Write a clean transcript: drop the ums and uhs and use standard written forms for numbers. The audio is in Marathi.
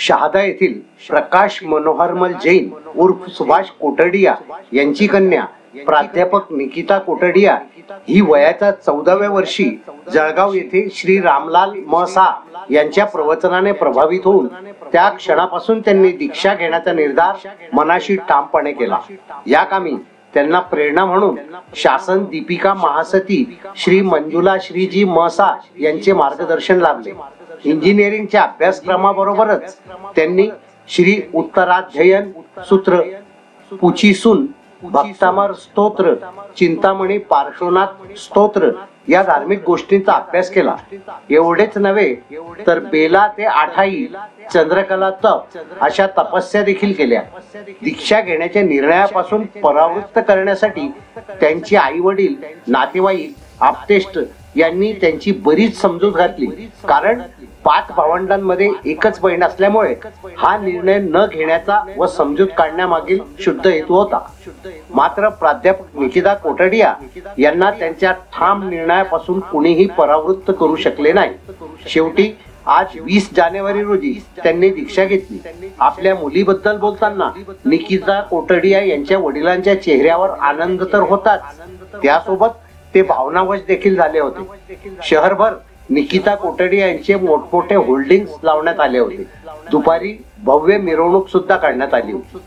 शहादा येथील प्रकाश मनोहरमल जैन उर्फ सुभाष कोटडिया यांची कन्या प्राध्यापक निकिता कोटडिया ही वयाच्या 14व्या वर्षी जळगाव येथे श्री रामलाल मसा यांच्या प्रवचनाने प्रभावित होऊन त्या क्षणापासून त्यांनी दीक्षा घेण्याचा निर्धार मनाशी ठामपणे केला। या कामी त्यांना प्रेरणा म्हणून शासन दीपिका महासती श्री मंजुला श्रीजी मसा यांचे मार्गदर्शन लाभले। इंजिनिअरिंगच्या अभ्यासक्रमाबरोबरच त्यांनी श्री उत्तराध्ययन सूत्र, पुचीसून भक्तामर स्तोत्र, चिंतामणी पार्श्वनाथ स्तोत्र या धार्मिक गोष्टींचा अभ्यास केला। एवढेच नव्हे तर बेला ते आठाई, चंद्रकला तप अशा तपस्या देखील केल्या। दीक्षा घेण्याच्या निर्णयापासून परावृत्त करण्यासाठी त्यांची आई वडील, नातेवाईक, आप्तेष्ट यांनी त्यांची बरीच समजूत घातली, कारण 5 भावंडांमध्ये एकच बहीण असल्यामुळे हा निर्णय न घेण्याचा व समजूत काढण्यामागील शुद्ध हेतू होता। मात्र प्राध्यापक निकिता कोटडिया यांना त्यांच्या ठाम निर्णयापासून कुणीही परावृत्त करू शकले नाही। शेवटी आज 20 जानेवारी रोजी त्यांनी दीक्षा घेतली। आपल्या मुलीबद्दल बोलताना निकिता कोटडिया यांच्या वडिलांच्या चेहऱ्यावर आनंद तर होताच, त्यासोबत ते भावनावश देखील झाले होते। शहरभर निकिता कोटडिया यांचे मोठमोठे होल्डिंग्स लावण्यात आले होते। दुपारी भव्य मिरवणूक सुद्धा काढण्यात आली होती।